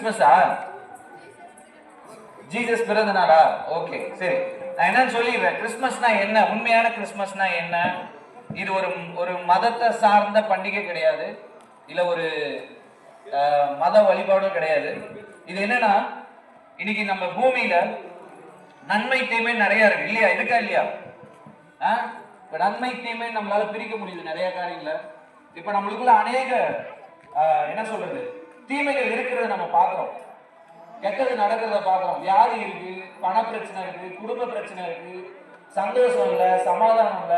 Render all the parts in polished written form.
கிறிஸ்மஸா? Jesus பிறந்த நாளா? Okay, சரி. நான் என்னன்னு சொல்லிடுறேன். கிறிஸ்மஸ்னா என்ன? உண்மையான கிறிஸ்மஸ்னா என்ன? இது ஒரு மதத்தை சார்ந்த பண்டிகை கிடையாது, இல்ல ஒரு மத வழிபாடும் கிடையாது. இது என்னன்னா, இன்னைக்கு நம்ம பூமியில நன்மை தீமை நிறைய இருக்கு இல்லையா? இருக்கா இல்லையா? இப்ப நன்மை தீமை நம்மளால பிரிக்க முடியுது நிறைய காரியங்கள. இப்ப நம்மளுக்குள்ள அநேக என்ன சொல்றது, தீமைகள் இருக்கிறத நம்ம பாக்குறோம், கெட்டது நடக்கிறத பாக்குறோம். வியாதி இருக்கு, பண பிரச்சனை இருக்கு, குடும்ப பிரச்சனை இருக்கு, சந்தோஷம் இல்ல, சமாதானம் இல்ல,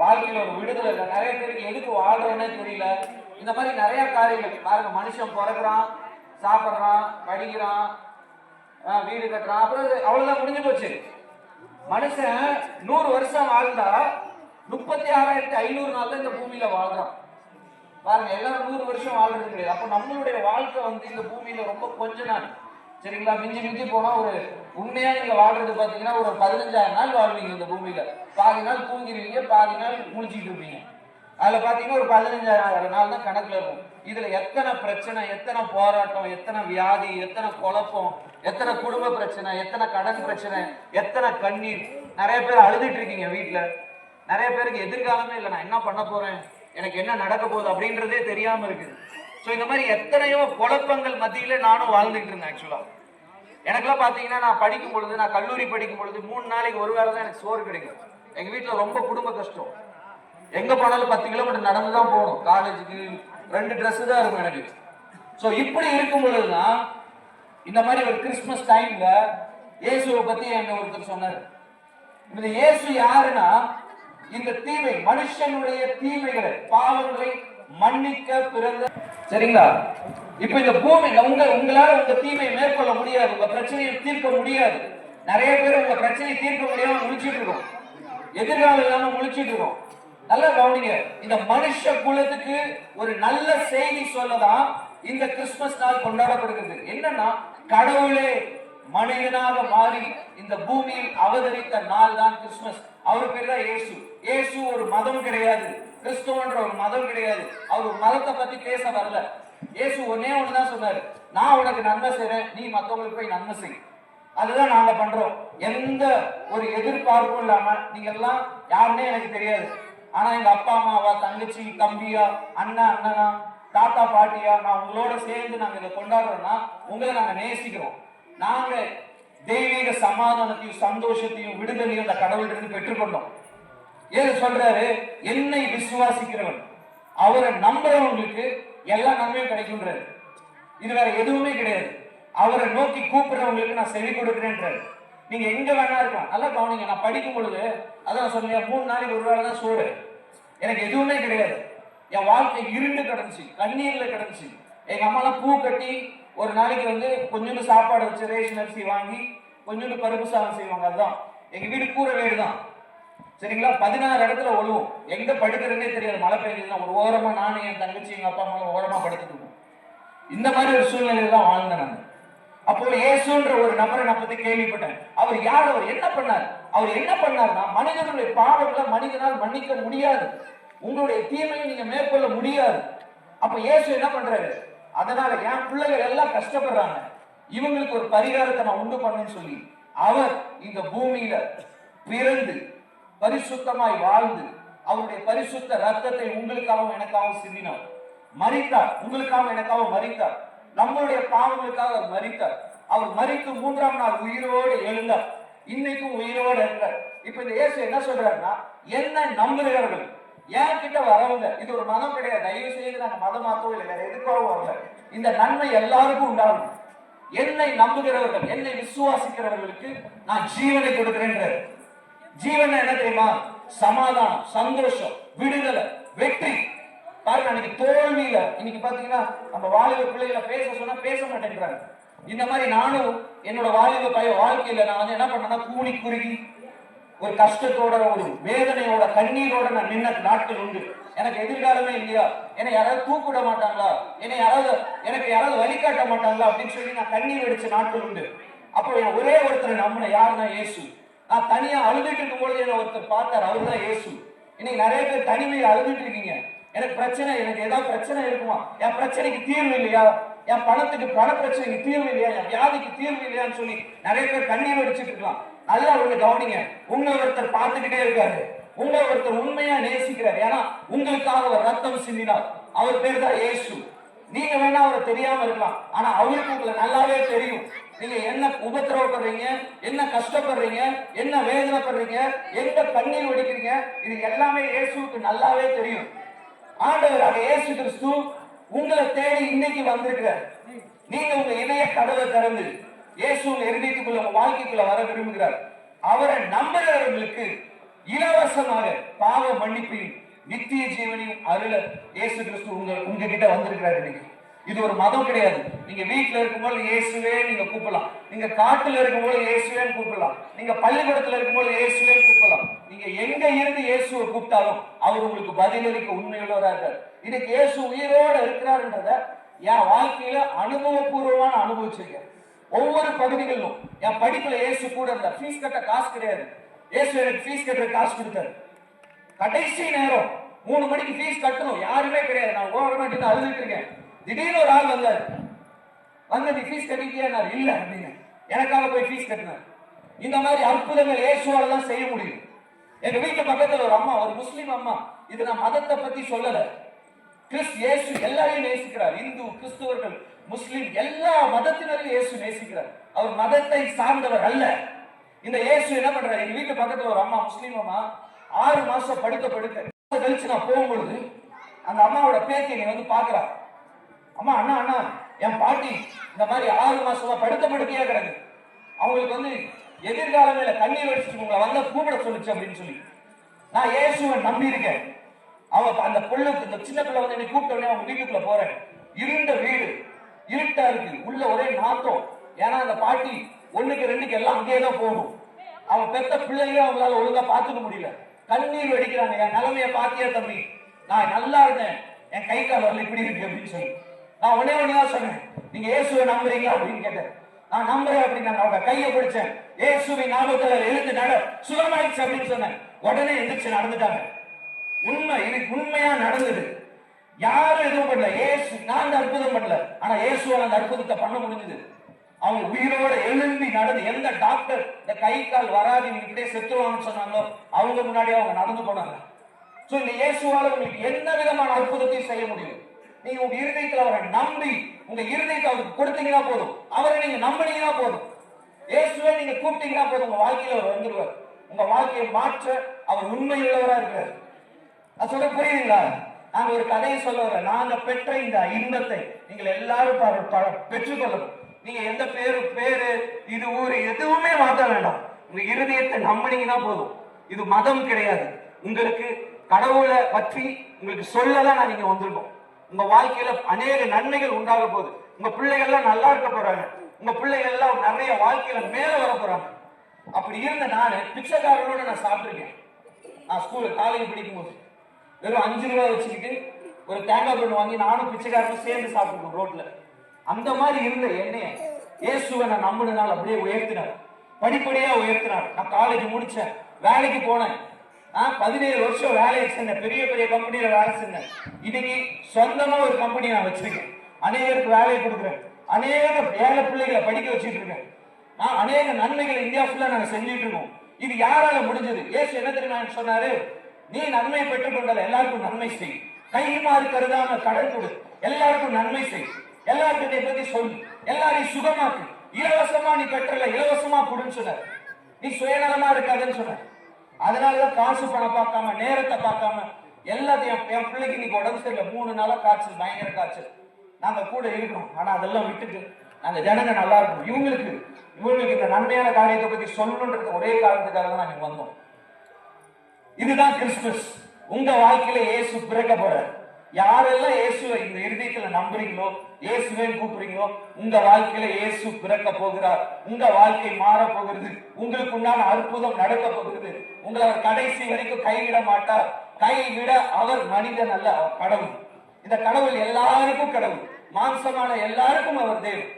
வாழ்க்கையில ஒரு விடுதலை இல்லை. நிறைய பேருக்கு எதுக்கு வாழ்றோன்னே தெரியல. இந்த மாதிரி நிறைய காரியங்கள் பாருங்க. மனுஷன் பிறகுறான், சாப்பிட்றான், படிக்கிறான், வீடு கட்டுறான், அப்புறம் அவ்வளவுதான், முடிஞ்சு போச்சு. மனுஷன் 100 வருஷம் வாழ்ந்தா 36,500 நாள் இந்த பூமியில வாழ்றான். பாருங்க, எல்லாரும் 100 வருஷம் வாழ்றது கிடையாது. அப்ப நம்மளுடைய வாழ்க்கை இந்த பூமியில ரொம்ப கொஞ்ச நாள், சரிங்களா? மிஞ்சி மிஞ்சி போனா ஒரு உண்மையா நீங்க வாழ்றது பாத்தீங்கன்னா ஒரு 15,000 நாள் வாழ்வீங்க இந்த பூமியில. பாதி நாள் தூங்கிடுவீங்க, பாதி நாள் முழிச்சிட்டு இருப்பீங்க. அதுல பாத்தீங்கன்னா ஒரு 15,000 நாள் தான் கணக்குல இருக்கும். இதுல எத்தனை பிரச்சனை, எத்தனை போராட்டம், எத்தனை வியாதி, எத்தனை குழப்பம், எத்தனை குடும்ப பிரச்சனை, எத்தனை கடன் பிரச்சனை, எத்தனை கண்ணீர். நிறைய பேர் அழுதுட்டு இருக்கீங்க வீட்டுல. நிறைய பேருக்கு எதிர்காலமே இல்லை, நான் என்ன பண்ண போறேன், எனக்கு என்ன நடக்க போகுது அப்படின்றதே தெரியாம இருக்குது. ஸோ இந்த மாதிரி எத்தனையோ குழப்பங்கள் மத்தியில நானும் வாழ்ந்துட்டு இருந்தேன். ஆக்சுவலா எனக்குலாம் பாத்தீங்கன்னா, நான் படிக்கும் பொழுது, நான் கல்லூரி படிக்கும் பொழுது 3 நாளைக்கு ஒரு வேளை தான் எனக்கு சோறு கிடைக்கும். எங்க வீட்டுல ரொம்ப குடும்ப கஷ்டம். எங்க போனாலும் 10 கிலோமீட்டர் நடந்துதான் போகணும். காலேஜுக்கு 2 ட்ரெஸ் தான் இருக்கும் எனக்கு. ஸோ இப்படி இருக்கும் பொழுதுதான் இந்த மாதிரி ஒரு கிறிஸ்துமஸ் டைம்ல இயேசுவை பத்தி என்ன ஒருத்தர் சொன்னார். இந்த இயேசு யாருன்னா, இந்த தீமை, மனுஷனுடைய தீமைகளை, பாவங்களை மன்னிக்க பிறந்த, சரிங்களா? இப்ப இந்த பூமி உங்களால உங்க தீமையை மேற்கொள்ள முடியாது, உங்க பிரச்சனையை தீர்க்க முடியாது. நிறைய பேர் உங்க பிரச்சனையை தீர்க்க முடியாம முழிச்சிட்டு இருக்கோம், எதிர்காலம் இல்லாம முழிச்சிட்டு இருக்கோம். நல்லா கவனிங்க. இந்த மனுஷ குலத்துக்கு ஒரு நல்ல செய்தி சொல்லதான் இந்த கிறிஸ்துமஸ் நாள் கொண்டாடப்படுகிறது. என்னன்னா, கடவுளே மனிதனாக மாறி இந்த பூமியில் அவதரித்த நாள் தான் கிறிஸ்துமஸ். அவர் பேர் தான் இயேசு. இயேசு ஒரு மதம் கிடையாது, கிறிஸ்துவன்ற ஒரு மதம் கிடையாது. அவர் ஒரு மதத்தை பத்தி பேச வரல. இயேசு ஒன்னே ஒண்ணுதான் சொன்னாரு, நான் உனக்கு நன்மை செய்றேன், நீ மத்தவங்களுக்கு போய் நன்மை செய். அதுதான் நாங்க பண்றோம். எந்த ஒரு எதிர்பார்ப்பும் இல்லாம. நீங்க எல்லாம் யாருன்னே எனக்கு தெரியாது, ஆனா எங்க அப்பா அம்மாவா, தங்கச்சி தம்பியா, அண்ணனா, தாத்தா பாட்டியா, நான் உங்களோட சேர்ந்து நாங்க இதை கொண்டாடுறோம்னா உங்களை நாங்க நேசிக்கிறோம். நாங்க தெய்வீக சமாதானத்தையும் சந்தோஷத்தையும் விடுதலையும் அந்த கடவுளிலிருந்து பெற்றுக்கொண்டோம். ஏது சொல்றாரு, என்னை விசுவாசிக்கிறவன், அவரை நம்புறவங்களுக்கு எல்லா நன்மையும் கிடைக்கும்ன்றாரு. இது வேற எதுவுமே கிடையாது. அவரை நோக்கி கூப்பிடுறவங்களுக்கு நான் செவி கொடுக்கிறேன்றாரு. நீங்க எங்க வேணா இருக்கலாம். நல்லா கவனிங்க. நான் படிக்கும் பொழுது அதான் சொன்னேன், 3 நாளைக்கு ஒரு வேளை தான் சோறு. எனக்கு எதுவுமே கிடையாது. என் வாழ்க்கை இருண்டு கிடந்துச்சு, கண்ணீர்ல கிடந்துச்சு. எங்க அம்மா எல்லாம் பூ கட்டி ஒரு நாளைக்கு கொஞ்சோண்டு சாப்பாடு வச்சு ரேஷன் அரிசி வாங்கி கொஞ்சோண்டு பருப்பு சாதம் செய்வாங்க. அதுதான் எங்க வீடு, கூரை வீடு தான், சரிங்களா? 16 இடத்துல ஒழுவும். எங்க படுக்கிறதுனே தெரியாது. மழை பெய்யுதுன்னா ஒரு ஓரமா நானும் என் தங்கச்சி எங்க அப்பா அம்மா ஓரமா படுத்துட்டு இருக்கோம். இந்த மாதிரி ஒரு சூழ்நிலையில தான் வாழ்ந்தேன் நான். அப்போ இயேசுன்ற ஒரு நபரை நான் பத்தி கேள்விப்பட்டேன். அவர் யார், அவர் என்ன பண்ணார்? அவர் என்ன பண்ணார்னா, மனிதனுடைய பாவங்களை மனிதனால் மன்னிக்க முடியாது, உங்களுடைய தீமையை நீங்க மேற்கொள்ள முடியாது. அப்ப இயேசு என்ன பண்றாரு, அதனால என் பிள்ளைகள் எல்லாம் கஷ்டப்படுறாங்க, இவங்களுக்கு ஒரு பரிகாரத்தை நான் உண்டு பண்ணேன்னு சொல்லி அவர் இந்த பூமியில பிறந்து பரிசுத்தமாய் வாழ்ந்து அவருடைய பரிசுத்த ரத்தத்தை உங்களுக்காகவும் எனக்காகவும் சிந்தினார். மரித்தார், உங்களுக்காகவும் எனக்காகவும் மரித்தார். நம்மளுடைய பாவங்களுக்காக அவர் மரித்தார். அவர் மரித்து 3ஆம் நாள் உயிரோடு எழுந்தார். இன்னைக்கும் உயிரோடு இருக்கிறார். இப்ப இந்த இயேசு என்ன சொல்றாருன்னா, என்ன நம்புகிறவர்கள், என் கிட்ட வரவங்க, இது ஒரு மதம் கிடையாது, தயவு செய்து நாங்க மதம் மாத்தவும் இல்லை, வேற எதுக்காகவும் வரல, இந்த நன்மை எல்லாருக்கும் உண்டாகும். என்னை நம்புகிறவர்கள், என்னை விசுவாசிக்கிறவர்களுக்கு நான் ஜீவனை கொடுக்கிறேன். ஜீவன் என்ன தெரியுமா? சமாதானம், சந்தோஷம், விடுதலை, வெற்றி. பாருங்க, அன்னைக்கு தோல்வியில இன்னைக்கு பாத்தீங்கன்னா நம்ம வாலிப பிள்ளைகளை பேச சொன்னா பேச மாட்டேங்கிறாங்க. இந்த மாதிரி நானும் என்னோட வாலிப வாழ்க்கையில நான் என்ன பண்ணேன்னா, கூனி குறுகி ஒரு கஷ்டத்தோட, ஒரு வேதனையோட, கண்ணீரோட நான் நின்ன நாட்கள் உண்டு. எனக்கு எதிர்காலமே இல்லையா, என்னை யாராவது தூக்கிட மாட்டாங்களா, எனக்கு யாராவது வழிகாட்ட மாட்டாங்களா அப்படின்னு சொல்லி நான் கண்ணீர் அடிச்ச நாட்கள் உண்டு. அப்போ என் ஒரே ஒருத்தரை நம்பின, யாருன்னா இயேசு. நான் தனியா அழுதுட்டு இருக்கும் பொழுது என்ன ஒருத்தர் பார்த்தார், அவருதான் இயேசு. இன்னைக்கு நிறைய பேர் தனிமையை அழுதுட்டு இருக்கீங்க. எனக்கு பிரச்சனை, எனக்கு ஏதாவது பிரச்சனை இருக்குமா, என் பிரச்சனைக்கு தீர்வு இல்லையா, என் பணத்துக்கு பண பிரச்சனைக்கு தீர்வு இல்லையா, என் வியாதிக்கு தீர்வு இல்லையான்னு சொல்லி நிறைய பேர் கண்ணீர் வடிச்சிட்டு இருக்கலாம். நல்லா ஒண்ணு கவனிங்க, உங்களை ஒருத்தர் பார்த்துக்கிட்டே இருக்காரு, உங்களை ஒருத்தர் உண்மையா நேசிக்கிறார். ஏன்னா உங்களுக்காக ஒரு ரத்தம் சிந்தினார். அவர் பேர் தான் இயேசு. நீங்க வேணா அவரை தெரியாம இருக்கலாம், ஆனா அவருக்கு உங்களை நல்லாவே தெரியும். நீங்க என்ன உபத்திரவப்படுறீங்க, என்ன கஷ்டப்படுறீங்க, என்ன வேதனைப்படுறீங்க, எங்க கண்ணீர் வடிக்கிறீங்க, இது எல்லாமே இயேசுக்கு நல்லாவே தெரியும். ஆண்டவராக இயேசு கிறிஸ்து உங்களை தேடி இன்னைக்கு வந்திருக்கிறார். நீங்க உங்க இதய கதவை திறந்து இயேசு உங்க இருதயத்துக்குள்ள உங்க வாழ்க்கைக்குள்ள வர விரும்புகிறார். அவரை நம்புகிறவர்களுக்கு இலவசமாக பாவ மன்னிப்பையும் நித்திய ஜீவனையும் அருள இயேசு கிறிஸ்து உங்ககிட்ட வந்திருக்கிறார். இன்னைக்கு இது ஒரு மதம் கிடையாது. நீங்க வீட்டுல இருக்கும்போது இயேசுவே நீங்க கூப்பிடலாம், நீங்க காட்டுல இருக்கும்போது இயேசுவேன்னு கூப்பிடலாம், நீங்க பள்ளிக்கூடத்துல இருக்கும்போது இயேசுவேன்னு கூப்பிடலாம். நீங்க எங்க இருந்து இயேசுவை கூப்பிட்டாலும் அவர் உங்களுக்கு பதிலளிக்க உண்மையுள்ளவராக இருக்கார். இன்னைக்கு இயேசு உயிரோட இருக்கிறாருன்றத என் வாழ்க்கையில அனுபவபூர்வமான அனுபவிச்சிருக்கேன். ஒவ்வொரு பகுதிகளிலும் என் படிப்புல இயேசு கூட இருந்தார். ஃபீஸ் கட்ட காசு கிடையாது, இயேசு எனக்கு ஃபீஸ் கட்டுற காசு கொடுத்தாரு. கடைசி நேரம் 3 மணிக்கு ஃபீஸ் கட்டணும், யாருமே கிடையாது, நான் ஓரமாட்டு அழுதுட்டு இருக்கேன். திடீர்னு ஒரு ஆள் வந்தார், வந்து நீ ஃபீஸ் கட்டிட்டியா? நான் இல்ல அப்படின்னு எனக்காக போய் ஃபீஸ் கட்டினார். இந்த மாதிரி அற்புதங்கள் இயேசுவால தான் செய்ய முடியும். எங்க வீட்டு பக்கத்துல ஒரு அம்மா, ஒரு முஸ்லீம் அம்மா, இது நான் மதத்தை பத்தி சொல்லல, இயேசு எல்லாரையும் நேசிக்கிறார். இந்து, கிறிஸ்துவர்கள், முஸ்லீம் எல்லா மதத்தினரையும் இயேசு நேசிக்கிறார். அவர் மதத்தை சார்ந்தவர் அல்ல. இந்த இயேசு என்ன பண்றாரு, எங்க வீட்டு பக்கத்துல ஒரு அம்மா, முஸ்லீம் அம்மா, 6 மாசம் படுக்க கழிச்சு நான் போகும்பொழுது அந்த அம்மாவோட பேத்தி நீ வந்து பாக்குறா. அம்மா, அண்ணா அண்ணா, என் பாட்டி இந்த மாதிரி 6 மாசமா படுக்கையா கிடக்கு, அவங்களுக்கு வந்து எதிர்காலமே இல்ல, கண்ணீர் வடிச்சு உங்களை வந்து கூப்பிட சொல்லுச்சு அப்படின்னு சொல்லி நான் இயேசுவை நம்பி இருக்கேன். அவ அந்த பொண்ணுக்கு, இந்த சின்ன பிள்ளை வந்து என்னை கூப்பிட்ட உடனே அவங்க வீட்டுக்குள்ள போறேன். இருண்ட வீடு, இருட்டா இருக்கு, உள்ள ஒரே நாத்தம். ஏன்னா அந்த பாட்டி 1க்கு 2க்கு எல்லாம் அங்கேயேதான் போகும். அவன் பெத்த பிள்ளைங்க அவங்களால ஒழுங்கா பாத்துக்க முடியல, கண்ணீர் வெடிக்கிறாங்க. என் நிலைமைய பாத்தியா தம்பி, நான் நல்லா இருந்தேன், என் கை கால் வரல இப்படி இருக்கு அப்படின்னு சொல்லி நான் ஒன்னேதான் சொன்னேன், நீங்க இயேசுவை நம்புறீங்களா அப்படின்னு கேட்டேன். நான் நம்புறேன் அப்படின்னு அவங்க கையை பிடிச்சேன். இயேசுவின் நாமத்துல எழுந்து நட, சுகமாயிடுச்சு அப்படின்னு சொன்னேன். உடனே எந்திரிச்சு நடந்துட்டாங்க. உண்மை, எனக்கு உண்மையா நடந்தது. யாரும் எதுவும் பண்ணல, இயேசு, நான் அந்த அற்புதம் பண்ணல, ஆனா இயேசுவால அந்த அற்புதத்தை பண்ண முடிஞ்சது. அவங்க உயிரோட எழும்பி நடந்து, எந்த டாக்டர் இந்த கை கால் வராது இவங்ககிட்டே செத்துருவாங்கன்னு சொன்னாங்களோ அவங்க முன்னாடி அவங்க நடந்து போனாங்க. சோ இந்த இயேசுவால உங்களுக்கு என்ன விதமான அற்புதத்தையும் செய்ய முடியும். நீங்க உங்க இருதயத்துல அவரை நம்பி உங்க இருதயத்தை அவருக்கு கொடுத்தீங்கன்னா போதும், அவரை நீங்க நம்பினீங்கன்னா போதும், இயேசுவை நீங்க கூப்பிட்டீங்கன்னா போதும், உங்க வாழ்க்கையில அவர் வந்துருவார். உங்க வாழ்க்கையை மாற்ற அவர் உண்மையுள்ளவரா இருக்கிறார். நான் சொல்ல புரியுதுங்களா? நாங்க ஒரு கதையை சொல்ல வர, நாங்க பெற்ற இந்த இன்பத்தை நீங்கள் எல்லாரும் பெற்றுக்கொள்ளணும். நீங்க எந்த பேரு இது ஊரு எதுவுமே மாற்ற வேண்டாம். உங்க இருதயத்தை நம்பினீங்கன்னா போதும். இது மதம் கிடையாது. உங்களுக்கு கடவுளை பற்றி உங்களுக்கு சொல்லலாம் நான் நீங்க வந்திருக்கோம். உங்க வாழ்க்கையில அநேக நன்மைகள் உண்டாக போகுது. உங்க பிள்ளைகள் எல்லாம் நல்லா இருக்க போறாங்க, உங்க பிள்ளைகள் எல்லாம் நிறைய வாழ்க்கையில மேல வர போறாங்க. அப்படி இருந்த நானு பிச்சைக்காரனோட நான் சாப்பிட்டுருக்கேன். நான் காலேஜ் படிக்கும் போது வெறும் 5 ரூபாய் வச்சுக்கிட்டு ஒரு தேங்காய் பழம் வாங்கி நானும் பிச்சைக்காரனும் சேர்ந்து சாப்பிட்டுருக்கோம் ரோட்ல. அந்த மாதிரி இருந்த என்னைய இயேசுவை நான் நம்பினால அப்படியே உயர்த்தினார், படிப்படியா உயர்த்தினார். நான் காலேஜ் முடிச்சேன், வேலைக்கு போனேன். 17 வருஷம் வேலைக்கு செஞ்சேன், பெரிய பெரிய கம்பெனியில வேலை செஞ்சேன். இன்னைக்கு சொந்தமா ஒரு கம்பெனி நான் வச்சிருக்கேன், அநேகருக்கு வேலையை கொடுக்குறேன், அநேக ஏழை பிள்ளைகளை படிக்க வச்சுட்டு இருக்கேன். நான் அநேக நன்மைகள் இந்தியா ஃபுல்லா நாங்க செஞ்சுட்டு இருக்கோம். இது யாரால முடிஞ்சது? இயேசு என்ன தெரியுமா சொன்னாரு, நீ நன்மையை பெற்றுக் கொண்டால் எல்லாருக்கும் நன்மை செய், கைமாறு கருதாம கடன் கொடு, எல்லாருக்கும் நன்மை செய், எல்லாருக்கும் பத்தி சொல்லு, எல்லாரையும் சுகமாக்கு, இலவசமா நீ பெற்றல இலவசமா கொடுன்னு சொன்னார். நீ சுயநலமா இருக்காதுன்னு சொன்ன. அதனாலதான் காசு பணம் பார்க்காம நேரத்தை பார்க்காம எல்லாத்தையும், என் பிள்ளைக்கு இன்னைக்கு உடம்பு சரியில்லை, 3 நாளா காய்ச்சல், பயங்கர காய்ச்சல், நாங்க கூட இருக்கிறோம். ஆனா அதெல்லாம் விட்டுட்டு நாங்க ஜனங்க நல்லா இருக்கும், இவங்களுக்கு இந்த நன்மையான காரியத்தை பத்தி சொல்லணுன்றது ஒரே காரணத்துக்காக தான் நாங்க வந்தோம். இதுதான் கிறிஸ்துமஸ். உங்க வாழ்க்கையில இயேசு பிறக்க போற. யாரெல்லாம் இயேசுவை இந்த இருதயத்துல நம்புறீங்களோ, இயேசுவே கூப்பிடுறீங்களோ, உங்க வாழ்க்கையில இயேசு பிறக்க போகிறார். உங்க வாழ்க்கை மாற போகிறது. உங்களுக்கு உண்டான அற்புதம் நடக்க போகிறது. உங்களை அவர் கடைசி வரைக்கும் கைவிட மாட்டார். கைவிட அவர் மனிதன் அல்ல, அவர் கடவுள். இந்த கடவுள் எல்லாருக்கும் கடவுள், மாம்சமான எல்லாருக்கும் அவர் தேவன்.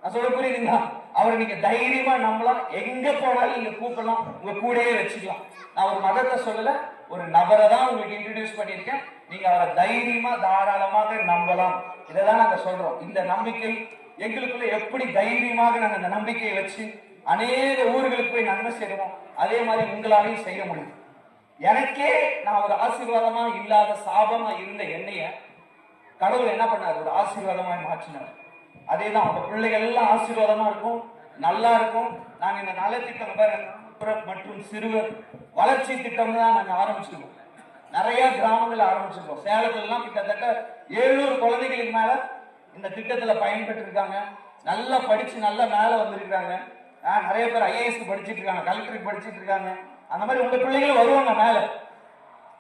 நான் சொல்ல புரியுதுங்களா? அவரை நீங்க தைரியமா நம்பலாம், எங்க போனாலும் நீங்க கூப்பிடலாம், உங்க கூடயே வச்சுக்கலாம். நான் ஒரு மதத்தை சொல்லல, ஒரு நபரை தான் உங்களுக்கு இன்ட்ரடியூஸ் பண்ணியிருக்கேன். நீங்க அவரை தைரியமா தாராளமாக நம்பலாம். இதைதான் நாங்க சொல்றோம். இந்த நம்பிக்கை எங்களுக்குள்ள எப்படி தைரியமாக நாங்க இந்த நம்பிக்கையை வச்சு அநேக ஊர்களுக்கு போய் நன்மை செய்வோம், அதே மாதிரி உங்களாலையும் செய்ய முடியும். எனக்கே நான் ஒரு ஆசீர்வாதமா இல்லாத சாபமா இருந்த என்னைய கடவுள் என்ன பண்ணார், ஒரு ஆசீர்வாதமா மாற்றினார். அதேதான் உங்க பிள்ளைகள் எல்லாம் ஆசீர்வாதமா இருக்கும், நல்லா இருக்கும். நாங்க இந்த நலத்திட்டம் மற்றும் சிறுவர் வளர்ச்சி திட்டம் தான் நாங்க ஆரம்பிச்சிருக்கோம். நிறைய கிராமங்கள் ஆரம்பிச்சிருக்கோம். சேலத்துல எல்லாம் கிட்டத்தட்ட 700 குழந்தைகளுக்கு மேல இந்த திட்டத்துல பயன்பெற்று இருக்காங்க. நல்லா படிச்சு நல்லா மேல வந்திருக்காங்க. நிறைய பேர் ஐஏஎஸ் படிச்சுட்டு இருக்காங்க, கலெக்டருக்கு படிச்சுட்டு இருக்காங்க. அந்த மாதிரி உங்க பிள்ளைகள் வருவாங்க மேல.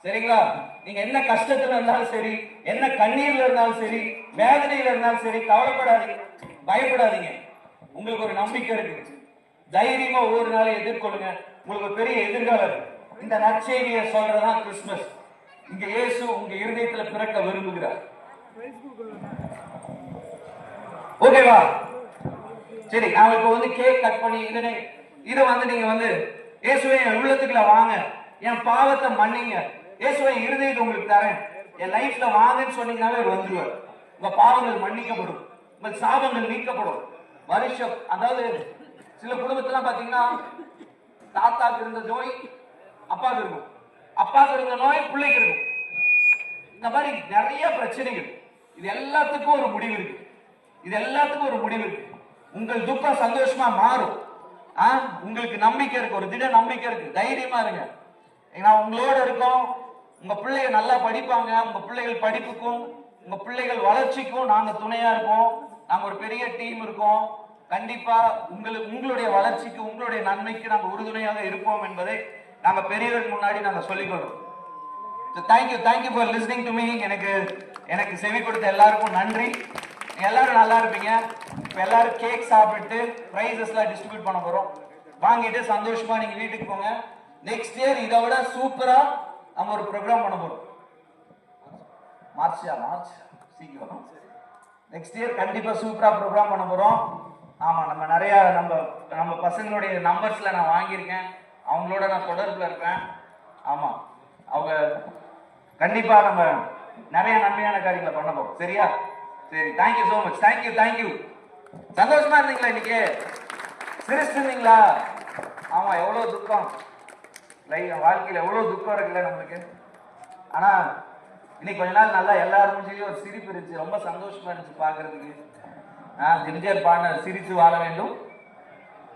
சரிங்களா? நீங்க என்ன கஷ்டத்துல இருந்தாலும் சரி, என்ன கண்ணீர்ல இருந்தாலும் சரி, வேதனையில இருந்தாலும் சரி, கவலைப்படாதீங்க, பயப்படாதீங்க. உங்களுக்கு ஒரு நம்பிக்கை இருக்கு. தைரியமா ஒவ்வொரு நாளையும் எதிர்கொள்ளுங்க. உங்களுக்கு பெரிய எதிர்காலம். இந்த நற்செய்தியை சொல்றதுதான் கிறிஸ்துமஸ். இங்க இயேசு உங்க இருதயத்துல பிறக்க விரும்புகிறார். ஓகேவா? சரி, நான் இப்ப வந்து கேக் கட் பண்ணி இதை வந்து நீங்க வந்து இயேசுவை என் உள்ளத்துக்குள்ள வாங்க, என் பாவத்தை மன்னிங்க, இயேசுவை இருதயத்தை உங்களுக்கு தரேன், என் லைஃப்ல வாங்கன்னு சொன்னீங்கன்னாவே அவர் வந்துருவார். உங்க பாவங்கள் மன்னிக்கப்படும், உங்க சாபங்கள் நீக்கப்படும். வருஷம் அதாவது சில குடும்பத்தெல்லாம் பாத்தீங்கன்னா தாத்தாக்கு இருந்த நோய் அப்பாவுக்கு இருக்கும், அப்பாவுக்கு இருந்த நோய் பிள்ளைக்கு இருக்கும். இந்த மாதிரி நிறைய பிரச்சனைகள். இது எல்லாத்துக்கும் ஒரு முடிவு இருக்கு. இது எல்லாத்துக்கும் ஒரு முடிவு இருக்கு. உங்கள் துக்கம் சந்தோஷமா மாறும். உங்களுக்கு நம்பிக்கை இருக்கு, ஒரு திட நம்பிக்கை இருக்கு. தைரியமா இருங்க. நான் உங்களோட இருக்கோம். உங்க பிள்ளைகள் நல்லா படிப்பாங்க. உங்க பிள்ளைகள் படிப்புக்கும் உங்க பிள்ளைகள் வளர்ச்சிக்கும் நாங்க துணையா இருப்போம். நாங்க ஒரு பெரிய டீம் இருக்கோம். கண்டிப்பா உங்களுடைய வளர்ச்சிக்கு, உங்களுடைய நன்மைக்கு நாங்க உறுதுணையாக இருப்போம் என்பதை நாங்க பெரியவர்கள் முன்னாடி நாங்க சொல்லிக்கொள்றோம். Thank you for listening to me. எனக்கு செவி கொடுத்த எல்லாருக்கும் நன்றி. எல்லாரும் நல்லா இருப்பீங்க. இப்ப எல்லாரும் கேக் சாப்பிட்டு பிரைசஸ் எல்லாம் டிஸ்ட்ரிபியூட் பண்ண போறோம். வாங்கிட்டு சந்தோஷமா நீங்க வீட்டுக்கு போங்க. நெக்ஸ்ட் இயர் இதை விட சூப்பரா நம்ம ஒரு ப்ரோக்ராம் பண்ண போறோம். மார்ச் சீக்கிரம் நெக்ஸ்ட் இயர் கண்டிப்பா சூப்பரா ப்ரோக்ராம் பண்ண போறோம். ஆமா, நம்ம நிறைய நம்ம பசங்களுடைய நம்பர்ஸ்ல நான் வாங்கியிருக்கேன். அவங்களோட நான் தொடர்புல இருப்பேன். ஆமா, அவங்க கண்டிப்பா நம்ம நிறைய நன்மையான காரியங்களை பண்ண போறோம். சரியா? சரி, தேங்க்யூ சோ மச். தேங்க்யூ. சந்தோஷமா இருந்தீங்களா? இன்னைக்கு சிரிச்சிருந்தீங்களா? ஆமா, எவ்வளவு துக்கம் வாழ்க்கையில, எவ்வளவு துக்கம் இருக்குல்ல நம்மளுக்கு. ஆனா இன்னைக்கு கொஞ்ச நாள் நல்லா எல்லாரும் ஒரு சிரிப்பு இருந்துச்சு. ரொம்ப சந்தோஷமா இருந்துச்சு பாக்குறதுக்கு. எம்ஜிஆர் பாடினார், சிரித்து வாழ வேண்டும்,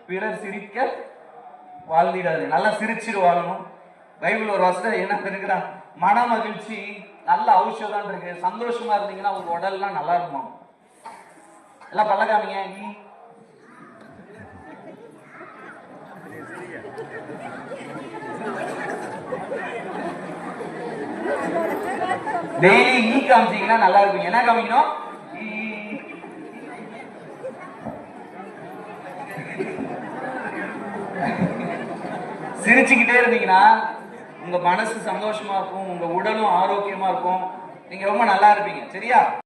பிறர் சிரிக்க வாழ்ந்திடாது. நல்லா சிரிச்சிட்டு வாழணும். பைபிள் ஒரு வசனம் என்ன இருக்கிறான், மன மகிழ்ச்சி நல்ல ஔஷதம் இருக்கு. சந்தோஷமா இருந்தீங்கன்னா உங்க உடல்லாம் நல்லா இருக்குமா? எல்லாம் பல்லக்காமீங்க. டெய்லி காமிச்சீங்கன்னா நல்லா இருப்பீங்க. என்ன காமிக்கணும்? சிரிச்சுக்கிட்டே இருந்தீங்கன்னா உங்க மனசு சந்தோஷமா இருக்கும், உங்க உடலும் ஆரோக்கியமா இருக்கும், நீங்க ரொம்ப நல்லா இருப்பீங்க. சரியா?